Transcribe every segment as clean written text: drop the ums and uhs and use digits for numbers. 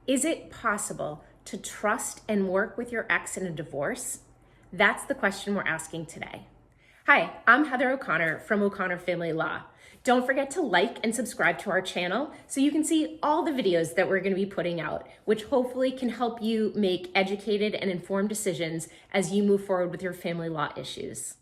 Is it possible to trust and work with your ex in a divorce? That's the question we're asking today. Hi, I'm Heather O'Connor from O'Connor Family Law. Don't forget to like and subscribe to our channel so you can see all the videos that we're going to be putting out, which hopefully can help you make educated and informed decisions as you move forward with your family law issues.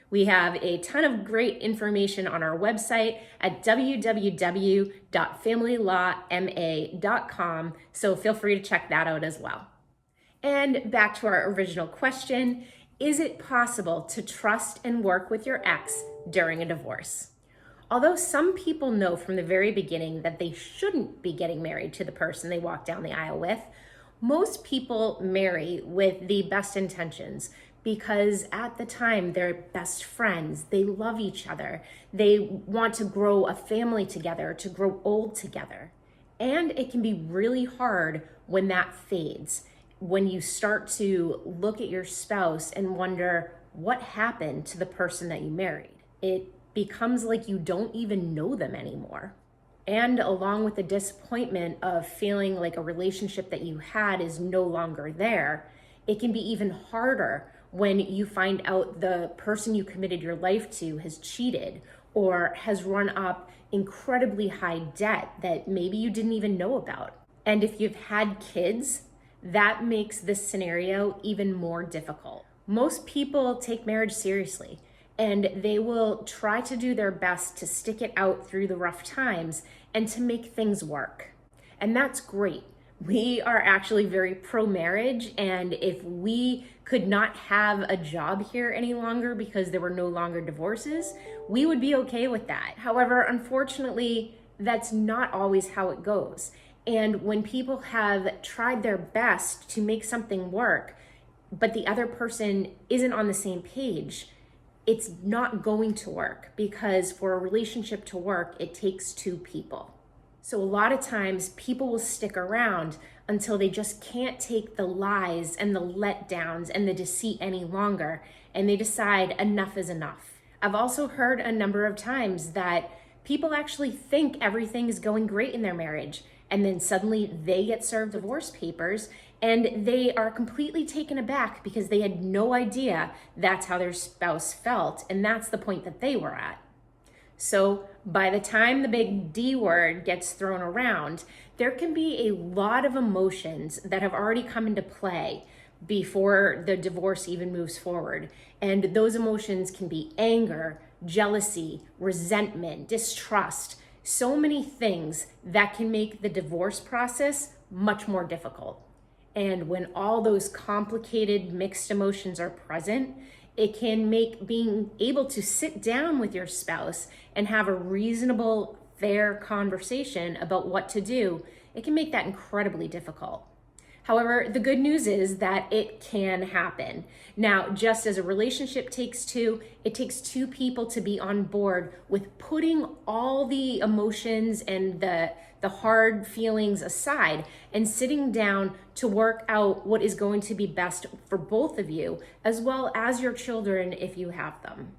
We have a ton of great information on our website at www.familylawma.com, so feel free to check that out as well. And back to our original question, is it possible to trust and work with your ex during a divorce? Although some people know from the very beginning that they shouldn't be getting married to the person they walk down the aisle with, most people marry with the best intentions, because at the time they're best friends, they love each other, they want to grow a family together, to grow old together. And it can be really hard when that fades, when you start to look at your spouse and wonder what happened to the person that you married. It becomes like you don't even know them anymore. And along with the disappointment of feeling like a relationship that you had is no longer there, it can be even harder when you find out the person you committed your life to has cheated or has run up incredibly high debt that maybe you didn't even know about. And if you've had kids, that makes this scenario even more difficult. Most people take marriage seriously, and they will try to do their best to stick it out through the rough times and to make things work. And that's great. We are actually very pro-marriage, and if we could not have a job here any longer because there were no longer divorces, we would be okay with that. However, unfortunately, that's not always how it goes. And when people have tried their best to make something work, but the other person isn't on the same page, it's not going to work, because for a relationship to work, it takes two people. So a lot of times people will stick around until they just can't take the lies and the letdowns and the deceit any longer, and they decide enough is enough. I've also heard a number of times that people actually think everything is going great in their marriage, and then suddenly they get served divorce papers and they are completely taken aback because they had no idea that's how their spouse felt, and that's the point that they were at. So by the time the big D word gets thrown around, there can be a lot of emotions that have already come into play before the divorce even moves forward. And those emotions can be anger, jealousy, resentment, distrust, so many things that can make the divorce process much more difficult. And when all those complicated mixed emotions are present, it can make being able to sit down with your spouse and have a reasonable, fair conversation about what to do, it can make that incredibly difficult. However, the good news is that it can happen. Now, just as a relationship takes two, it takes two people to be on board with putting all the emotions and the hard feelings aside and sitting down to work out what is going to be best for both of you, as well as your children if you have them.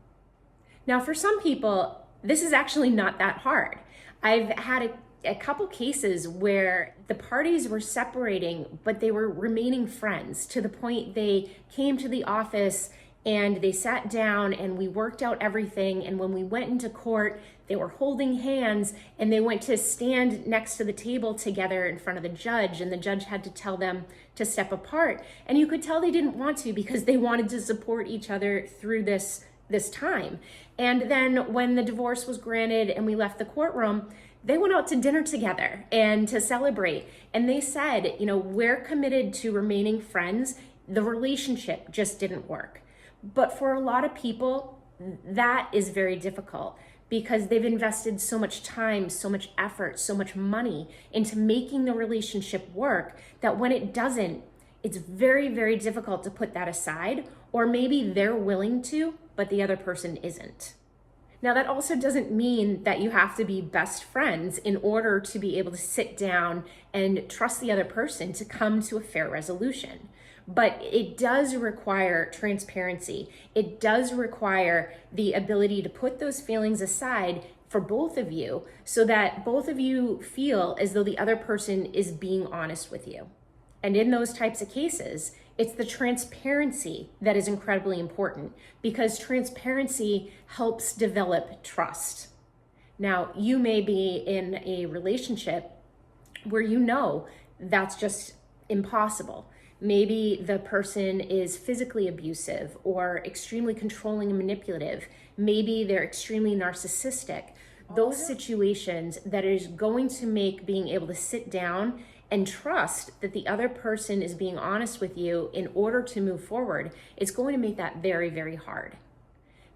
Now, for some people, this is actually not that hard. I've had a couple cases where the parties were separating, but they were remaining friends to the point they came to the office and they sat down and we worked out everything. And when we went into court, they were holding hands and they went to stand next to the table together in front of the judge, and the judge had to tell them to step apart. And you could tell they didn't want to, because they wanted to support each other through this time. And then when the divorce was granted and we left the courtroom, they went out to dinner together and to celebrate. And they said, we're committed to remaining friends. The relationship just didn't work. But for a lot of people, that is very difficult, because they've invested so much time, so much effort, so much money into making the relationship work that when it doesn't, it's very, very difficult to put that aside. Or maybe they're willing to, but the other person isn't. Now, that also doesn't mean that you have to be best friends in order to be able to sit down and trust the other person to come to a fair resolution. But it does require transparency. It does require the ability to put those feelings aside for both of you so that both of you feel as though the other person is being honest with you. And in those types of cases, it's the transparency that is incredibly important, because transparency helps develop trust. Now, you may be in a relationship where you know that's just impossible. Maybe the person is physically abusive or extremely controlling and manipulative. Maybe they're extremely narcissistic. Those situations that is going to make being able to sit down and trust that the other person is being honest with you in order to move forward, is going to make that very, very hard.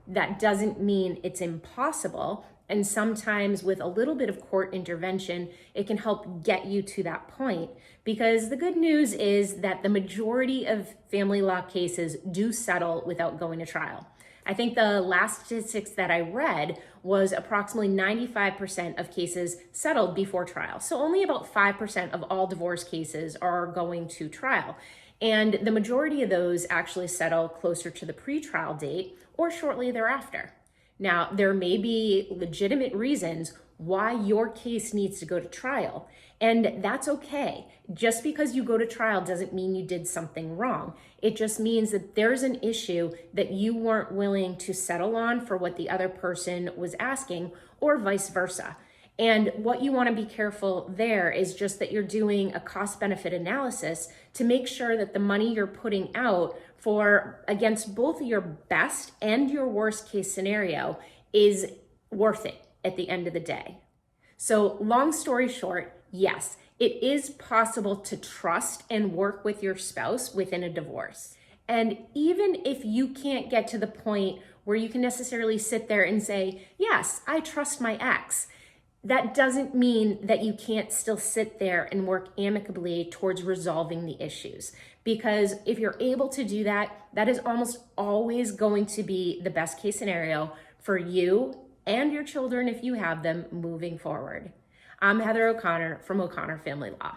That doesn't mean it's impossible. And sometimes with a little bit of court intervention, it can help get you to that point. Because the good news is that the majority of family law cases do settle without going to trial. I think the last statistics that I read was approximately 95% of cases settled before trial. So only about 5% of all divorce cases are going to trial. And the majority of those actually settle closer to the pre-trial date or shortly thereafter. Now, there may be legitimate reasons why your case needs to go to trial, and that's okay. Just because you go to trial doesn't mean you did something wrong. It just means that there's an issue that you weren't willing to settle on for what the other person was asking, or vice versa. And what you want to be careful there is just that you're doing a cost-benefit analysis to make sure that the money you're putting out for against both your best and your worst case scenario is worth it at the end of the day. So long story short, yes, it is possible to trust and work with your spouse within a divorce. And even if you can't get to the point where you can necessarily sit there and say, yes, I trust my ex, that doesn't mean that you can't still sit there and work amicably towards resolving the issues. Because if you're able to do that, that is almost always going to be the best case scenario for you and your children if you have them moving forward. I'm Heather O'Connor from O'Connor Family Law.